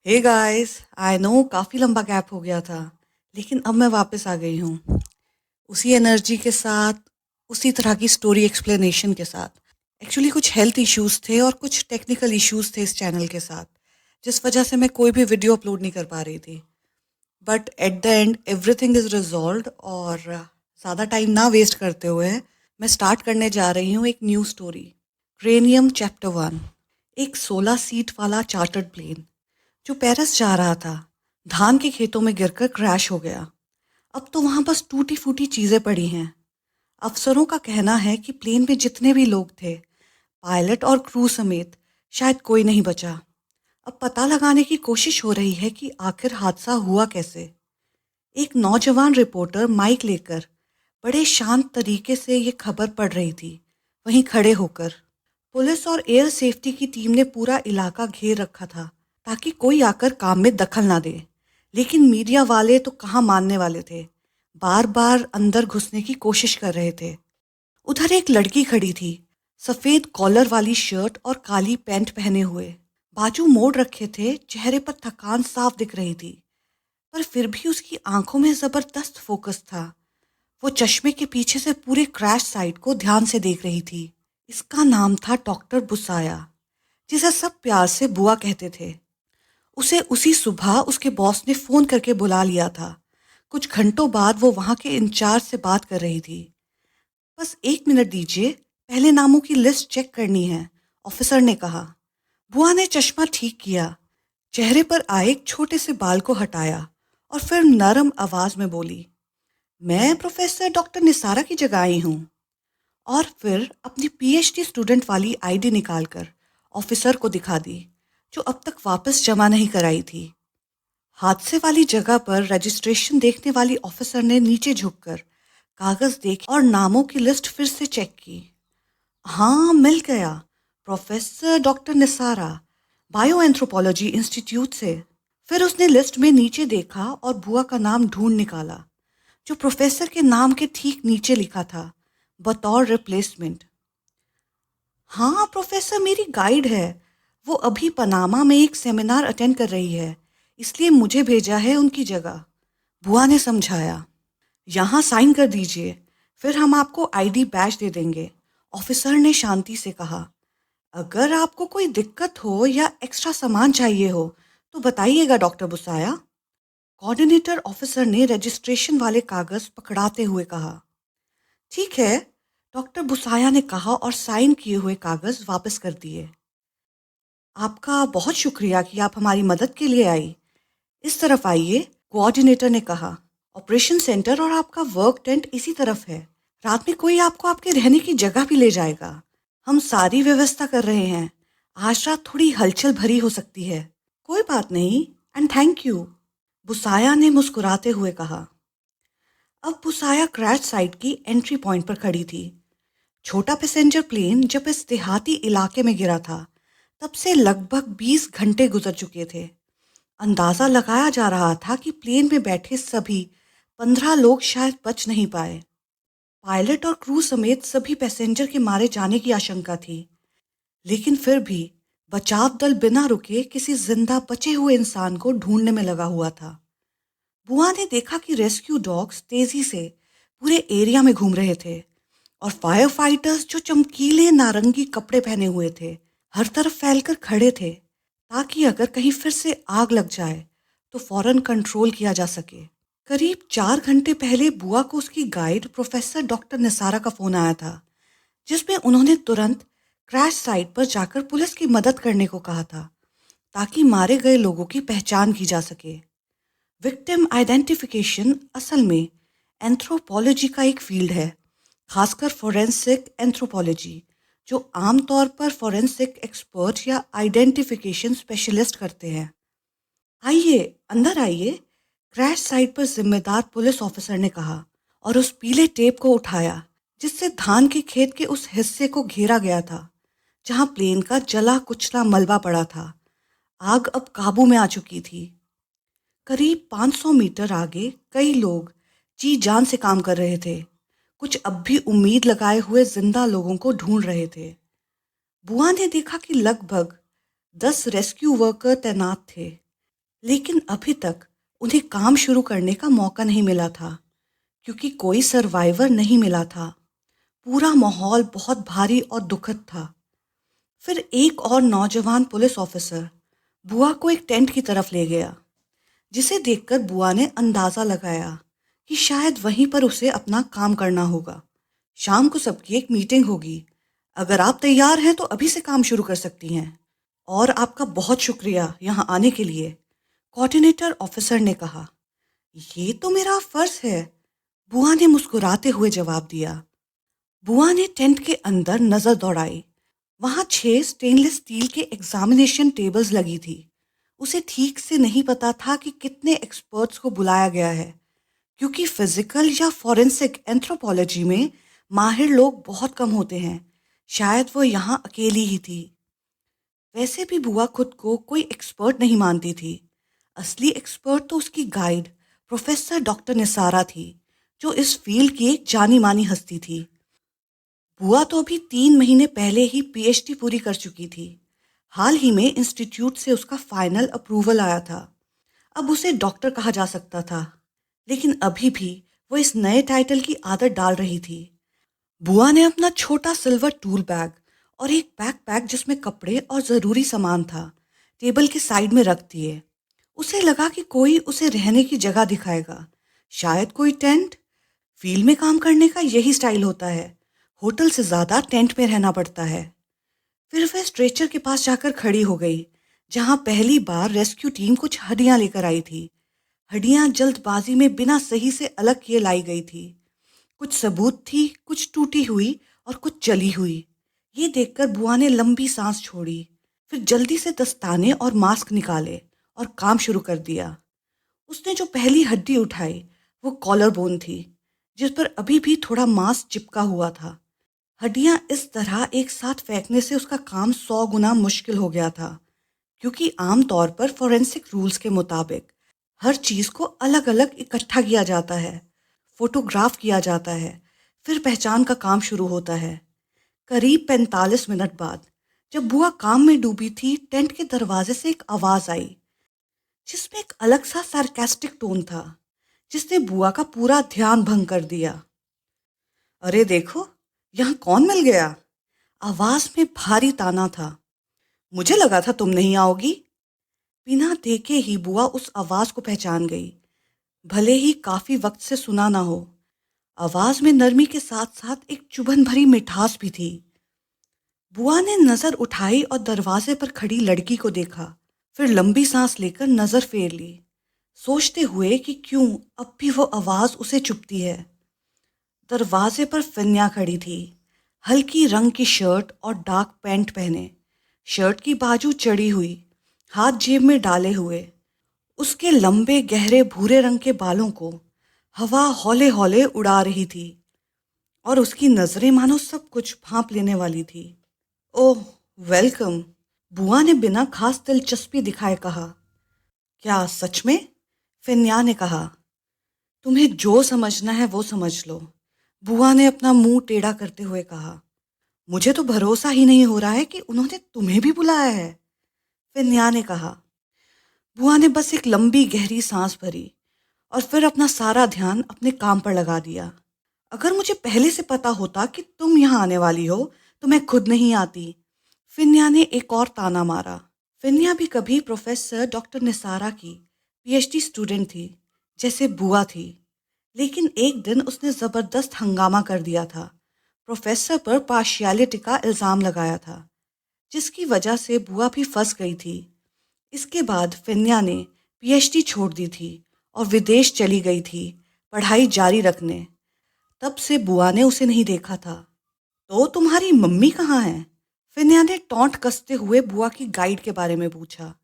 Hey guys, I know काफ़ी लंबा gap हो गया था, लेकिन अब मैं वापस आ गई हूँ। उसी एनर्जी के साथ, उसी तरह की स्टोरी एक्सप्लेनेशन के साथ। एक्चुअली कुछ हेल्थ इश्यूज़ थे और कुछ टेक्निकल इश्यूज़ थे इस चैनल के साथ, जिस वजह से मैं कोई भी वीडियो अपलोड नहीं कर पा रही थी। But at the end everything is resolved और ज़्यादा टाइम ना वेस्ट करते हुए मैं स्टार्ट करने जा रही हूँ एक न्यू स्टोरी। Cranium chapter 1। एक 16 सीट वाला चार्टर्ड प्लेन जो पेरिस जा रहा था, धान के खेतों में गिरकर क्रैश हो गया। अब तो वहां बस टूटी फूटी चीजें पड़ी हैं। अफसरों का कहना है कि प्लेन में जितने भी लोग थे, पायलट और क्रू समेत, शायद कोई नहीं बचा। अब पता लगाने की कोशिश हो रही है कि आखिर हादसा हुआ कैसे। एक नौजवान रिपोर्टर माइक लेकर बड़े शांत तरीके से ये खबर पढ़ रही थी, वहीं खड़े होकर। पुलिस और एयर सेफ्टी की टीम ने पूरा इलाका घेर रखा था ताकि कोई आकर काम में दखल ना दे। लेकिन मीडिया वाले तो कहाँ मानने वाले थे, बार बार अंदर घुसने की कोशिश कर रहे थे। उधर एक लड़की खड़ी थी, सफेद कॉलर वाली शर्ट और काली पैंट पहने हुए। बाजू मोड़ रखे थे, चेहरे पर थकान साफ दिख रही थी, पर फिर भी उसकी आंखों में जबरदस्त फोकस था। वो चश्मे के पीछे से पूरे क्रैश साइट को ध्यान से देख रही थी। इसका नाम था डॉक्टर बुसाया, जिसे सब प्यार से बुआ कहते थे। उसे उसी सुबह उसके बॉस ने फोन करके बुला लिया था। कुछ घंटों बाद वो वहां के इंचार्ज से बात कर रही थी। बस 1 मिनट दीजिए, पहले नामों की लिस्ट चेक करनी है, ऑफिसर ने कहा। बुआ ने चश्मा ठीक किया, चेहरे पर आए एक छोटे से बाल को हटाया और फिर नरम आवाज में बोली, मैं प्रोफेसर डॉक्टर निसारा की जगह आई हूँ। और फिर अपनी पीएचडी स्टूडेंट वाली आईडी निकालकर ऑफिसर को दिखा दी, जो अब तक वापस जमा नहीं कराई थी। हादसे वाली जगह पर रजिस्ट्रेशन देखने वाली ऑफिसर ने नीचे झुककर कागज देखे और नामों की लिस्ट फिर से चेक की। हाँ, मिल गया। Professor doctor Nisara, bio anthropology institute से। फिर उसने लिस्ट में नीचे देखा और बुआ का नाम ढूंढ निकाला, जो प्रोफेसर के नाम के ठीक नीचे लिखा था, बतौर रिप्लेसमेंट। हाँ प्रोफेसर, मेरी गाइड है। वो अभी पनामा में एक सेमिनार अटेंड कर रही है, इसलिए मुझे भेजा है उनकी जगह, बुआ ने समझाया। यहाँ साइन कर दीजिए, फिर हम आपको आईडी बैज दे देंगे, ऑफिसर ने शांति से कहा। अगर आपको कोई दिक्कत हो या एक्स्ट्रा सामान चाहिए हो तो बताइएगा डॉक्टर बुसाया, कोऑर्डिनेटर ऑफिसर ने रजिस्ट्रेशन वाले कागज पकड़ाते हुए कहा। ठीक है, डॉक्टर बुसाया ने कहा और साइन किए हुए कागज वापस कर दिए। आपका बहुत शुक्रिया कि आप हमारी मदद के लिए आई। इस तरफ आइए, कोऑर्डिनेटर ने कहा। ऑपरेशन सेंटर और आपका वर्क टेंट इसी तरफ है। रात में कोई आपको आपके रहने की जगह भी ले जाएगा। हम सारी व्यवस्था कर रहे हैं। आज रात थोड़ी हलचल भरी हो सकती है। कोई बात नहीं, एंड थैंक यू, बुसाया ने मुस्कुराते हुए कहा। अब बुसाया क्रैश साइट की एंट्री पॉइंट पर खड़ी थी। छोटा पैसेंजर प्लेन जब इस देहाती इलाके में गिरा था, तब से लगभग 20 घंटे गुजर चुके थे। अंदाजा लगाया जा रहा था कि प्लेन में बैठे सभी 15 लोग शायद बच नहीं पाए। पायलट और क्रू समेत सभी पैसेंजर के मारे जाने की आशंका थी। लेकिन फिर भी बचाव दल बिना रुके किसी जिंदा बचे हुए इंसान को ढूंढने में लगा हुआ था। बुआ ने देखा कि रेस्क्यू डॉग्स तेजी से पूरे एरिया में घूम रहे थे और फायर फाइटर्स जो चमकीले नारंगी कपड़े पहने हुए थे, हर तरफ फैलकर खड़े थे, ताकि अगर कहीं फिर से आग लग जाए तो फौरन कंट्रोल किया जा सके। करीब 4 घंटे पहले बुआ को उसकी गाइड प्रोफेसर डॉक्टर निसारा का फोन आया था, जिसमें उन्होंने तुरंत क्रैश साइट पर जाकर पुलिस की मदद करने को कहा था, ताकि मारे गए लोगों की पहचान की जा सके। विक्टिम आइडेंटिफिकेशन असल में एंथ्रोपोलॉजी का एक फील्ड है, खासकर फोरेंसिक एंथ्रोपोलॉजी, जो आमतौर पर फोरेंसिक एक्सपर्ट या आइडेंटिफिकेशन स्पेशलिस्ट करते हैं। आइए, अंदर आइए, क्रैश साइट पर जिम्मेदार पुलिस ऑफिसर ने कहा और उस पीले टेप को उठाया जिससे धान के खेत के उस हिस्से को घेरा गया था जहां प्लेन का जला कुचला मलबा पड़ा था। आग अब काबू में आ चुकी थी। करीब 500 मीटर आगे कई लोग जी जान से काम कर रहे थे। कुछ अब भी उम्मीद लगाए हुए जिंदा लोगों को ढूंढ रहे थे। बुआ ने देखा कि लगभग 10 रेस्क्यू वर्कर तैनात थे, लेकिन अभी तक उन्हें काम शुरू करने का मौका नहीं मिला था, क्योंकि कोई सर्वाइवर नहीं मिला था। पूरा माहौल बहुत भारी और दुखद था। फिर एक और नौजवान पुलिस ऑफिसर बुआ को एक टेंट की तरफ ले गया, जिसे देखकर बुआ ने अंदाजा लगाया कि शायद वहीं पर उसे अपना काम करना होगा। शाम को सबकी एक मीटिंग होगी। अगर आप तैयार हैं तो अभी से काम शुरू कर सकती हैं। और आपका बहुत शुक्रिया यहाँ आने के लिए, कोऑर्डिनेटर ऑफिसर ने कहा। ये तो मेरा फर्ज है, बुआ ने मुस्कुराते हुए जवाब दिया। बुआ ने टेंट के अंदर नजर दौड़ाई। वहां 6 स्टेनलेस स्टील के एग्जामिनेशन टेबल्स लगी थी। उसे ठीक से नहीं पता था कि कितने एक्सपर्ट्स को बुलाया गया है, क्योंकि फिजिकल या फॉरेंसिक एंथ्रोपोलॉजी में माहिर लोग बहुत कम होते हैं। शायद वो यहाँ अकेली ही थी। वैसे भी बुआ खुद को कोई एक्सपर्ट नहीं मानती थी। असली एक्सपर्ट तो उसकी गाइड प्रोफेसर डॉक्टर निसारा थी, जो इस फील्ड की एक जानी मानी हस्ती थी। बुआ तो अभी 3 महीने पहले ही पीएचडी पूरी कर चुकी थी। हाल ही में इंस्टीट्यूट से उसका फाइनल अप्रूवल आया था। अब उसे डॉक्टर कहा जा सकता था, लेकिन अभी भी वो इस नए टाइटल की आदत डाल रही थी। बुआ ने अपना छोटा सिल्वर टूल बैग और एक बैकपैक जिसमें कपड़े और ज़रूरी सामान था, टेबल के साइड में रख दिए। उसे लगा कि कोई उसे रहने की जगह दिखाएगा, शायद कोई टेंट। फील्ड में काम करने का यही स्टाइल होता है, होटल से ज़्यादा टेंट में रहना पड़ता है। फिर वह स्ट्रेचर के पास जाकर खड़ी हो गई, जहां पहली बार रेस्क्यू टीम कुछ हड्डियां लेकर आई थी। हड्डियां जल्दबाजी में बिना सही से अलग किए लाई गई थी। कुछ सबूत थी, कुछ टूटी हुई और कुछ जली हुई। ये देखकर बुआ ने लंबी सांस छोड़ी, फिर जल्दी से दस्ताने और मास्क निकाले और काम शुरू कर दिया। उसने जो पहली हड्डी उठाई वो कॉलर बोन थी, जिस पर अभी भी थोड़ा मांस चिपका हुआ था। हड्डियां इस तरह एक साथ फेंकने से उसका काम 100 गुना मुश्किल हो गया था, क्योंकि आमतौर पर फॉरेंसिक रूल्स के मुताबिक हर चीज़ को अलग अलग इकट्ठा किया जाता है, फोटोग्राफ किया जाता है, फिर पहचान का काम शुरू होता है। करीब 45 मिनट बाद, जब बुआ काम में डूबी थी, टेंट के दरवाजे से एक आवाज़ आई, जिसमें एक अलग सा सार्केस्टिक टोन था, जिसने बुआ का पूरा ध्यान भंग कर दिया। अरे देखो, यहाँ कौन मिल गया? आवाज में भारी ताना था। मुझे लगा था तुम नहीं आओगी। बिना देखे ही बुआ उस आवाज को पहचान गई, भले ही काफी वक्त से सुना ना हो। आवाज में नरमी के साथ साथ एक चुभन भरी मिठास भी थी। बुआ ने नजर उठाई और दरवाजे पर खड़ी लड़की को देखा, फिर लंबी सांस लेकर नजर फेर ली, सोचते हुए कि क्यों अब भी वो आवाज उसे चुभती है। दरवाजे पर फिन्या खड़ी थी, हल्की रंग की शर्ट और डार्क पैंट पहने, शर्ट की बाजू चढ़ी हुई, हाथ जेब में डाले हुए। उसके लंबे गहरे भूरे रंग के बालों को हवा हौले हौले उड़ा रही थी, और उसकी नजरें मानो सब कुछ भांप लेने वाली थी। ओह, वेलकम, बुआ ने बिना खास दिलचस्पी दिखाए कहा। क्या सच में? फिन्या ने कहा। तुम्हें जो समझना है वो समझ लो, बुआ ने अपना मुंह टेढ़ा करते हुए कहा। मुझे तो भरोसा ही नहीं हो रहा है कि उन्होंने तुम्हें भी बुलाया है, फिन्या ने कहा। बुआ ने बस एक लंबी गहरी सांस भरी और फिर अपना सारा ध्यान अपने काम पर लगा दिया। अगर मुझे पहले से पता होता कि तुम यहाँ आने वाली हो तो मैं खुद नहीं आती, फिन्या ने एक और ताना मारा। फिन्या भी कभी प्रोफेसर डॉक्टर निसारा की पीएचडी स्टूडेंट थी, जैसे बुआ थी। लेकिन एक दिन उसने ज़बरदस्त हंगामा कर दिया था, प्रोफेसर पर पार्शियलिटी का इल्ज़ाम लगाया था, जिसकी वजह से बुआ भी फंस गई थी। इसके बाद फिन्या ने पीएचडी छोड़ दी थी और विदेश चली गई थी पढ़ाई जारी रखने। तब से बुआ ने उसे नहीं देखा था। तो तुम्हारी मम्मी कहाँ हैं? फिन्या ने टॉन्ट कसते हुए बुआ की गाइड के बारे में पूछा।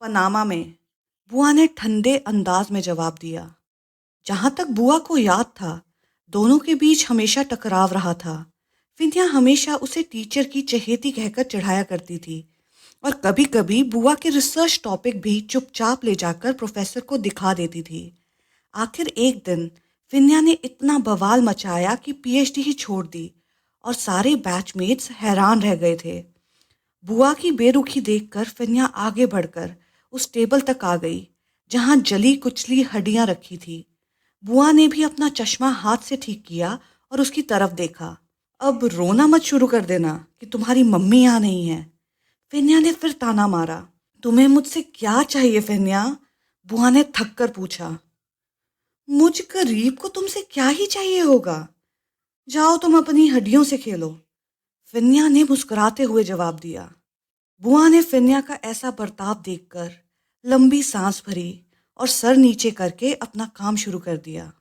पनामा में, बुआ ने ठंडे अंदाज में जवाब दिया। जहां तक बुआ को याद था, दोनों के बीच हमेशा टकराव रहा था। फिन्या हमेशा उसे टीचर की चहेती कहकर चिढ़ाया करती थी, और कभी कभी बुआ के रिसर्च टॉपिक भी चुपचाप ले जाकर प्रोफेसर को दिखा देती थी। आखिर एक दिन फिन्या ने इतना बवाल मचाया कि पीएचडी ही छोड़ दी, और सारे बैचमेट्स हैरान रह गए थे। बुआ की बेरुखी देखकर फिन्या आगे बढ़कर उस टेबल तक आ गई जहां जली कुचली हड्डियां रखी थी। बुआ ने भी अपना चश्मा हाथ से ठीक किया और उसकी तरफ देखा। अब रोना मत शुरू कर देना कि तुम्हारी मम्मी यहाँ नहीं है। फिन्या ने फिर ताना मारा। तुम्हें मुझसे क्या चाहिए फिन्या? बुआ ने थक कर पूछा। मुझ गरीब को तुमसे क्या ही चाहिए होगा? जाओ तुम अपनी हड्डियों से खेलो। फिन्या ने मुस्कुराते हुए जवाब दिया। बुआ ने फिन्या का ऐसा बर्ताव देखकर लंबी सांस भरी और सर नीचे करके अपना काम शुरू कर दिया।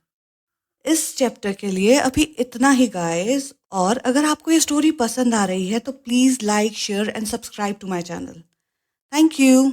इस चैप्टर के लिए अभी इतना ही गाइस, और अगर आपको ये स्टोरी पसंद आ रही है तो please like share and subscribe to my channel. Thank you.